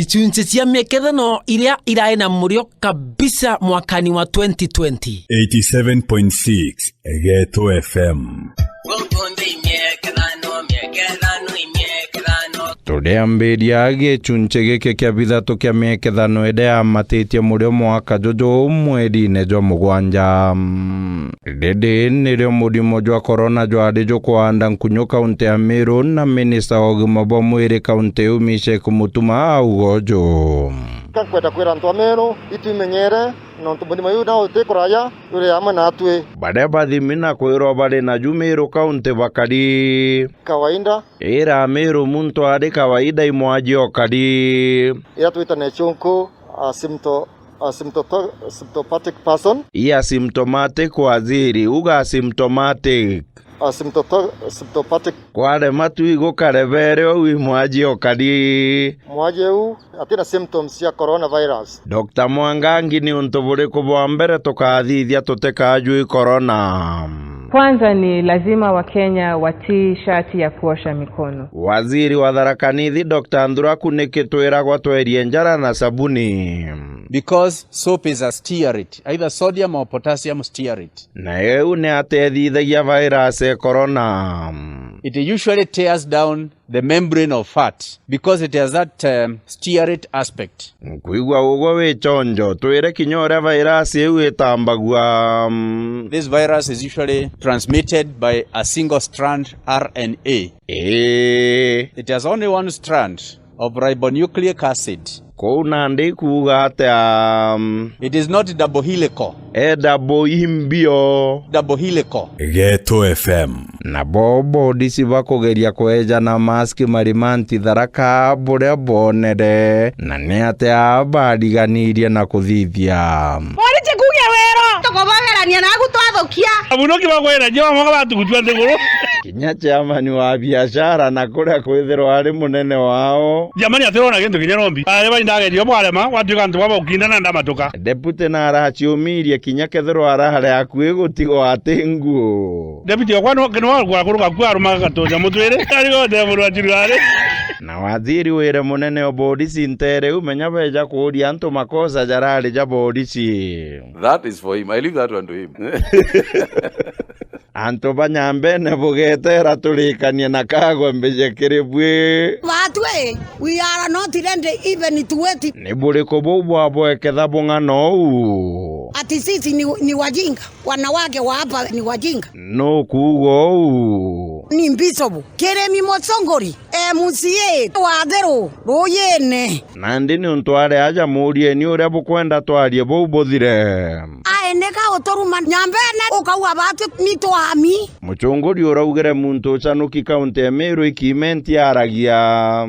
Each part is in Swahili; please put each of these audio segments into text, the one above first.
Ichunche cia mekethano iria iraena murio kabisa mwakani wa 2020. 87.6 Geto FM. Tuliambiria gichunche giki kia bithatu kia mekethano ede amatitie murio mwaka jojo mweri-ine jwa mugwanja. Rĩrĩ nĩrĩo mũrimũ jwa corona jwari jukwanda nkunyu kaunti ya Meru na minista wa ũgima wa mwĩrĩ kaunti ĩyo Meshach Mutuma augojo. Kakwenda kwira antu a Meru itumenyere no tubundima yu na utekoraya yure ama natwe baada bathimina kwirwo bari na Meru kaunti bakari kawaida era Meru muntu ari kawaida imwaji okari ya tuita ne chonko asymptomatic person. Asymptomatic waziri uga asymptomatic Asymptomatic kware matu igukarevere wimwaji okari mwaje u atina symptoms ya coronavirus. Dr. Mwangangi ni untu buriku bwa mbere tukathithia tutekajui corona. Kwanza ni lazima Wakenya watii shati ya kuosha mikono. Waziri wa Tharaka Nithi Dr. Anduraku nikitwiragwa twerie njara na sabuni. Because soap is a stearate, either sodium or potassium stearate. Na eu ne atethithagia virus ya corona. It usually tears down the membrane of fat because it has that stearate aspect. Kuigwa ugo we chonjo twire kinyore virus eu etambagwa. This virus is usually transmitted by a single strand RNA. It has only one strand of ribonucleic acid. Kuna ndi kuga ate it is not double helical. Double imbio. Double helical. Geto FM. Na bobo disi bakugeria kweja na maski marimanti Tharaka buria bonere na ne ate abadiganirie na kuthithia. Morite kuge wero tukobagerania na gutwathukia abunoki bagwera je bamoga batugutwa ndiguru kinya chairman wa biashara na kuria kwithirwa ari munene wao jamani atirona gintu kinya rombi ari baindagerio mwarema watuka ntu baba ukindana ndamatuka deputy na arachiumirie kinya kethirwa arahare akui gutigo atingu deputy okwano kinwa kwa kuruka kwa aruma gatoja mutwire ari gode muru achirware na waziri wire munene obodisi ntere umenya beja kuria antu makosa jarari ja bodisi. That is for him. I leave that one to him. Anto banyambe ne bugetera tulikanie na kagwe mbeje kiribwe watwe we are not ready even to wait. Ni buriko bubwa bweketha bungano u Ati sisi ni wajinga, wanawake wa hapa ni wajinga. No kugo u ni mbisobu Keremi Motsongori MCA wathero royene nandi ni untware aja murie ni uria bukwenda twarie bubuthire aeneka otoruma nyambene ukauga batu mitwami muchunguri uraugire muntu chanuki kaunti ya Meru ikimenti aragia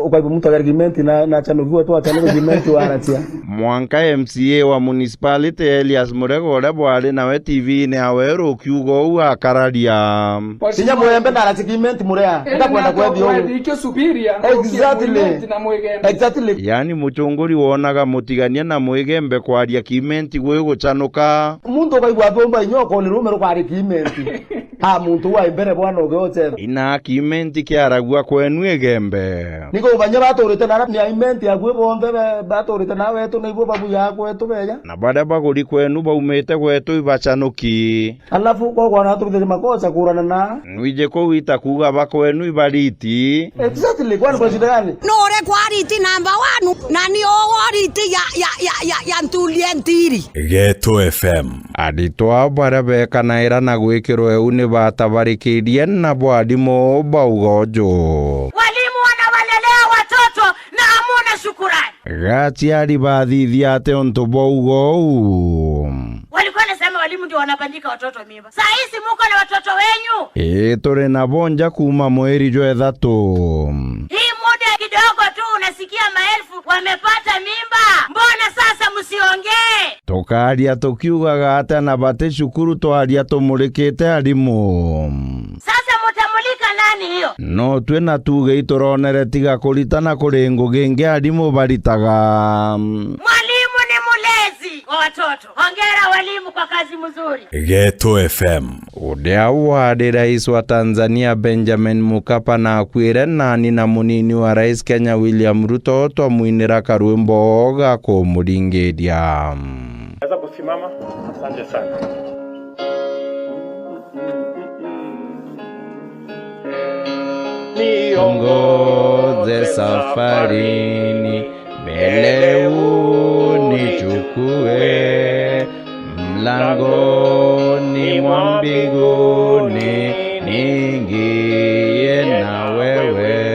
ukaibu muntu agimenti na chanuki tu atano igimenti aratia Mwanka MCA wa municipality Elias Murego ore bwari nawe TV ni aweru kiugo u akararia sinya mwembe na aratigimenti murea ndakwenda kwethi ikyo subiria exactly yani muchunguri wonaga mutigania na mwigembe kwaria kimenti gwe guchanuka muntu ukaigwa thomba inyoko ni rumero kwari kimenti muntu wa imbere bwana ugeoche ina kimenti kiaragua kwenu igembe niko banya baturite na ni imenti agwe bombe baturite na wetu niguo babu yakwe tubeja na baada baguri kwenu baumete gwetu ibachanuki alafu kwa gwana turite makosa kurana na nwije ko wita kuga bakwenu ibariti exactly kwani kwa shida gani nore kwariti number 1 na ni ogoriti ya ntulientiri Geto FM. aditwa bara beka na era na gwikirwe uni batabarikirie na bwadimo baugojo walimu wanawalelea watoto na hamuna shukrani gati ali bathithia ate onto baugo walikuwa nasema walimu ndio wanapandika watoto mimba saa hizi muko na watoto wenyu tore na bonja kuma mweri jo ethatu hii muda kidogo tu unasikia maelfu wamepata mimba mbona sasa msiongee tukaria tukiugaga ate na bate shukuru twaria tumurikite arimu sasa mutamulika nani hiyo no twena tuge ituronere tiga kuritana kuri ngugi ngi arimu baritaga mwalimu ni mulezi wa watoto. Hongera walimu kwa kazi mzuri. Ghetto FM. Udeawa de rais wa Tanzania Benjamin Mkapa na akwire nani na munini wa rais Kenya William Ruto to muinira karwimbo ga ko muringedia. Naweza kusimama? Asante sana. Niongoze safarini, mbele unichukue, mlangoni mwa mbinguni niingie na wewe.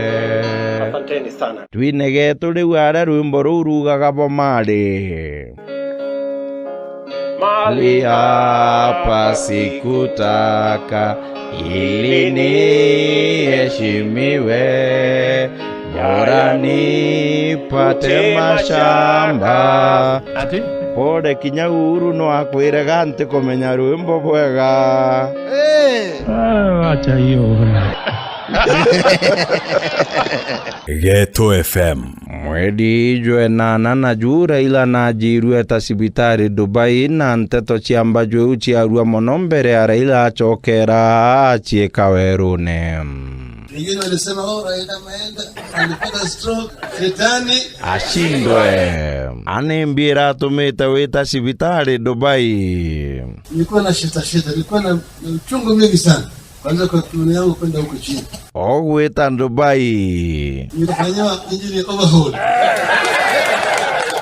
Asanteni sana. Twinege turi ara rwimbo rurugaga bomari. Mali hapa sikutaka ili niheshimiwe, bora nipate mashamba. Pode Kinyauru no akwire gante komenya rwimbo bwega. Acha hiyo. Ghetto FM. Mwedi jwe na jura ila na jiru eta sibitari Dubai na nteto chiamba jwe uchi arua monombere ya Raila achokera achie kawerune. Wengine walisema Raila ameenda alipata stroke, shetani ashindwe. Anembira tumeta weta sibitari Dubai. Nilikuwa na shida, nilikuwa na uchungu mwingi sana. Kwanza kwa kiuno yangu kwenda huko chini. Weta Dubai. Nilifanywa injini overhaul.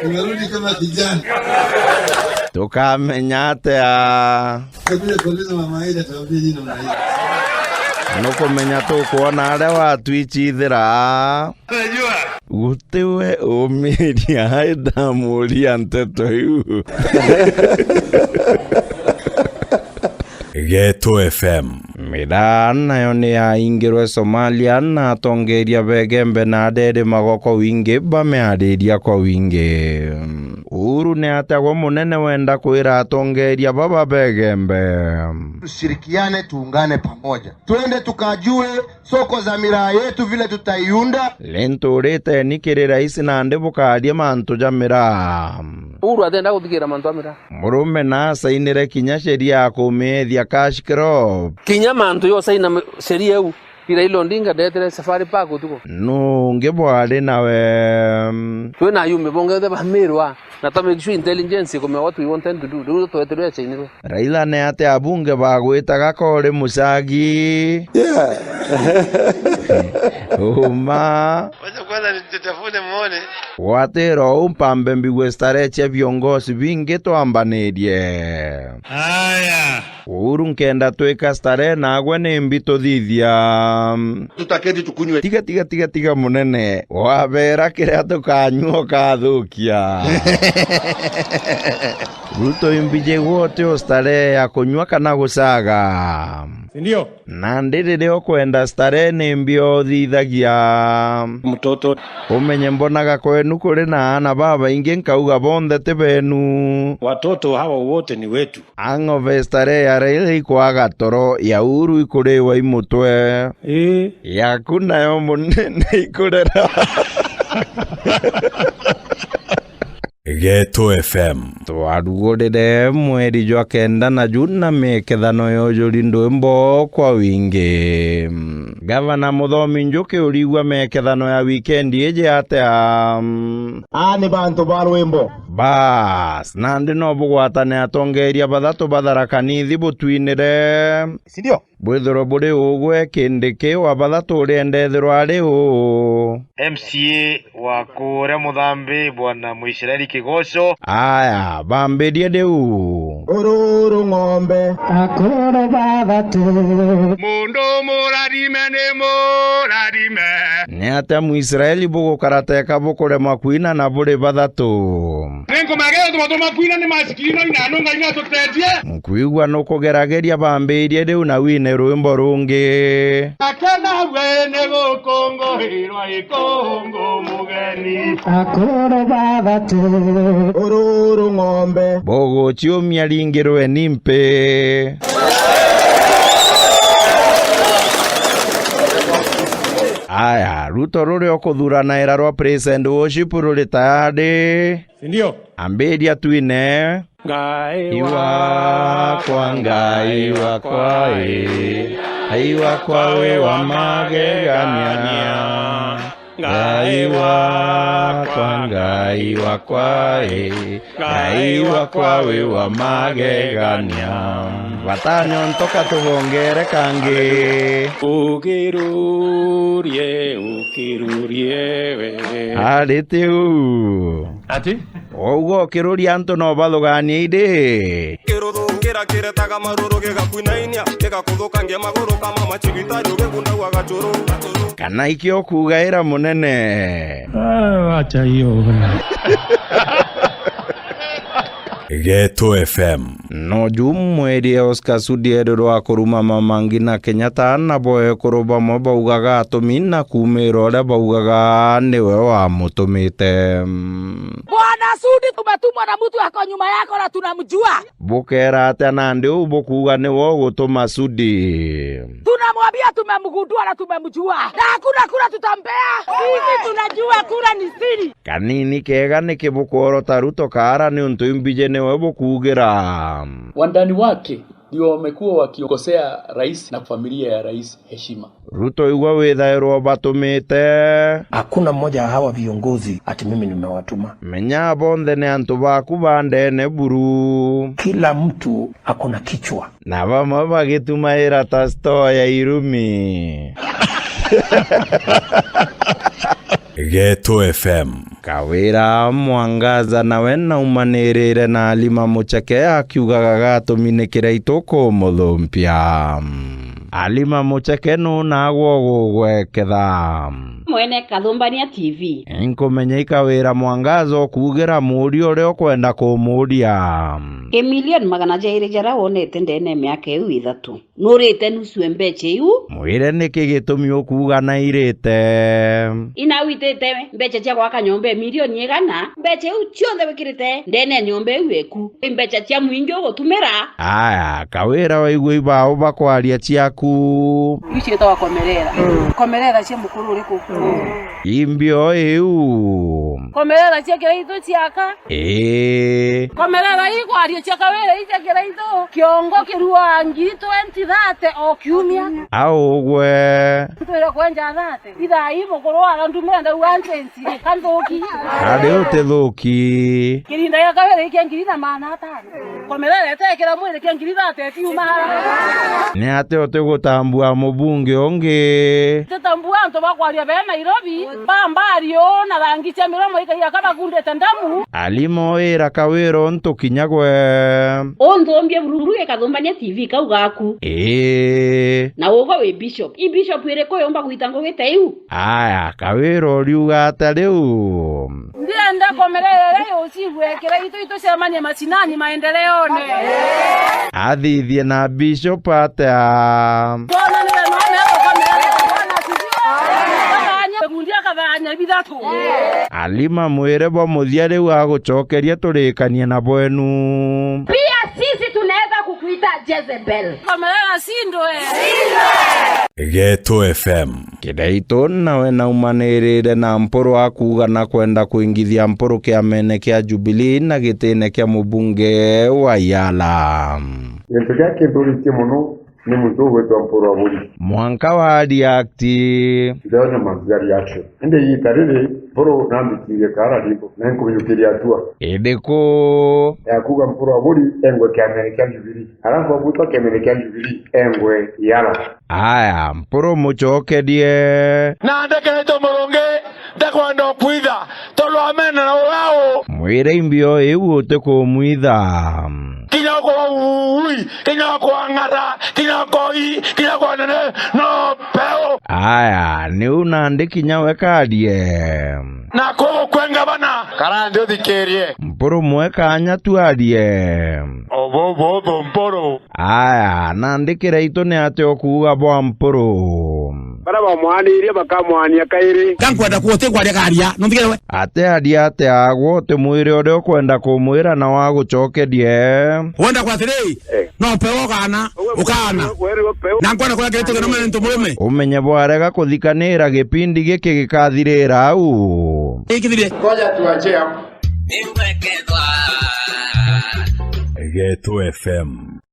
Nimerudi kama kijana. Tukamenyate a. Kabla kuuliza mama Aida ataambia jina mnaita. Nuko menyato kuona ale watu ichithira. Unajua? Utewe omeria haida muria nteto yu. Ghetto FM. Midana yone ya ingirwe Somalia na tongeria begembe na dede magoko winge bameaderia kwa winge. Uru ne atagwa munene wenda kuira tongeria baba begembe. Tushirikiane, tuungane pamoja. Twende tukajue soko za miraa yetu vile tutaiunda. Lentorete nikire rais na ndebukaria mantu ja miraa. Uru atenda guthigira mantu amira. Murume na sainire kinya sheria kumethia cash crop. Kinya mantu yo saina sheria u. Ira ilo ndinga detere safari park utuko. No ngebwale nawe. Twena yume bonga de bamirwa. Na tame kishu intelligence come what we want to do. Do to etere chainiro. Raila ne ate abunge bagweta gakore musagi. Yeah. Uma. Wacha kwanza nitafune muone. Watero umpambe mbiwe stareche viongozi vingi tuambanerie. Haya. Uru nkenda tweka stare na agwe ni mbito thithia. Tutaketi tukunywe. Tiga munene. Wabera kiria tukanyuo kathukia. Ruto imbije wote o stare ya kunywa kana gusaga. Ndio. Na ndiri kwenda stare ni mbio thithagia. Mtoto. Umenye mbonaga kwenu kuri na ana baba ingi nkauga bonde tebenu. Watoto hawa wote ni wetu. Angove stare ya Raila ikwaga toro ya Uru ikurewa imutwe. Ya kuna yo munene ikurera. Ghetto FM. Twarugurire mweri jwa kenda na juna mekethano yojuri ndwimbo kwa wingi. Gavana Muthomi Njuki urigwa mekethano ya weekend eje ate ni bantu ba rwimbo. Bas nandi no bugwatane atongeria bathatu batharakanithi butwinire. Sindio? Bwithiro buri ugwe kindiki wa bathatu uriendethirwa ari u. MCA wa Kure Muthambi bwana Muisraeli Kigosho. Aya bambirie diu. Ururu ng'ombe. Akoro bathatu. Mundu murarime ni murarime. Ni ate Muisraeli bugu karateka bukure makwina na buri bathatu. Nengo mageo tumato makwina ni masikino inano ngaina tutetie. Nkuigwa no kugerageria bambirie diu na wine rwimbo rungi. Akana wene gukongo hirwa ikongo mugeni. Akoro bathatu. Ururu ng'ombe. Bogo chiumia ringirwe nimpe. Aya, Ruto rũrĩa ũkũthurana ĩra rwa praise and worship rũrĩ tayari. Sindio? Ambĩria twine. Ngai wakwa, Ngai wakwa, Ngai wakwa we wa magegania. Ngai wakwa, Ngai wakwa, Ngai wakwa we wa magegania. Watanyo ntoka tuvongere kangi. Ukirurie we. Arĩte u. Ati? Oguo kiruria antu no bathuganie indi. Kirudungira kiretaga maruru gigakuinainia gigakuthukangia maguru kama machigitari ugikundagwa gachuru. Kana ikio kugaira munene. Acha hiyo. Geto FM. No jumweri Oscar Sudi rwa kuruma Mamangi na Kenyatta na boye kuruba mabaugaga atumina kumero ria baugaga niwe wa mutumite. Bwana Sudi tumetumwa na mtu yako nyuma yako na tunamjua. Bukera tena ndio bukuga niwe gutuma Sudi. Tunamwambia tumemgundua na tumemjua. Na hakuna kura tutampea. Sisi tunajua kura ni siri. Kanini kega nikibukoro taruto kara ni untu imbije niwe bukugira. Wandani wake ndio wamekuwa wakiokosea rais na familia ya rais heshima. Ruto igwa withairwo batumite. Hakuna mmoja wa hawa viongozi ati mimi nimewatuma. Menya bonthe ni antu baku bandene buru. Kila mtu akona kichwa. Na bamwe bagitumaira ta store ya Irumi. Geto FM. Kawira Mwangaza nawe na umanirire na Alima Mucheke akiugaga gatumine kiraito kumuthumpia. Alima Mucheke no nagwo gugweketha. Mwene Kathumbania TV. Nkumenya ikawira Mwangaza okugira murio uri ukwenda kumuria. Emilion magana jairi jara wonete ndene miaka iu 3. Nurite nusu mbeche iu. Mwire niki gitumi ukuga na irite. Ina witete mbeche cia gwaka nyombe milioni igana. Mbeche iu cionthe wikirite ndene nyombe iu eku. Mbeche cia mwingi ugutumira. Aya, kawira waigua ibao bakwaria ciaku. Ici to komerera. Komerera cia mukuru uriku. Imbio iu. Komerera cia kiraito ciaka. Komerera igwario cia kawira cia kiraito. Kiongo kirua ngiri 2030 o kiumia. Augwe. Twira kwenja 30. Ida ibo korwa ndumenda uansensi kandoki. Ade uthethuki. Kirinda ya kawira iki ngiri 500. Komerera etekera mwire kia ngiri 30 tiumara. Ni ate utegutambua mubunge onge. Tutambua anto bakwaria be Nairobi. Bambario na rangi cia miromo ikaia kama gunde tandamu. Alimo ira kawiro ntukinyagwe. Ondombie bururuge Kathumbania TV kaugaku. Na wogo we bishop. I bishop ire koyomba guitango giteu. Aya kawiro riuga ata riu. Ndienda komerera yo cigwekera itu cemania macinani maendeleo ne. Athithie na bishop ata. Bona ni none komerera bona sijua. Mundia kabanya bidatu. Alima mwire bo muthia riu agucokeria turikania na bwenu. Pia sisi tunaweza kukuita Jezebel. Komerera sindo Geto FM. Kidaito nawe na umanirire na mporo akuga na kwenda kuingithia mporo kia mene kia Jubilee na gitine kia mubunge wa Yala. Gento gake nduritie muno ni muntu gwetwa mporo wa buri. Mwanka wa reacti. Ndona mazari yake. Ende yitarire mporo nambikirie kara lipo na nkubiyukiria atua. Edeko. Yakuga mporo wa buri engwe kia mene kia Jubilee. Alafu abuta kia mene kia Jubilee engwe Yala. Aya mporo muchokedie. Na ndekereto muronge ndekwenda kwitha tolo amena na wao. Mwire imbio iu utekumwitha. Kinya kwa ui, kinya kwa ngara, kinya kwa i, kinya kwa nene, no peo. Aya, ni unandiki nyawe kadie. Na kwa kwenga bana, karande uthikerie. Mporo mweka anya tuadie. Obo mporo. Aya, nandikira ito ni ate okuga bwa mporo. Bara ba mwanirie bakamwania kairi kankwenda kuote kwa garia no ndigere ate adia ate agwo te mwire ode kwenda kumwira na wa gucokerie wenda kwa tirei no pewo kana ukana na nkwenda kwa kirito no mento murume umenye bwarega kuthikanira gipindi giki gikathirira au ikithire koja tuache hapo Geto FM.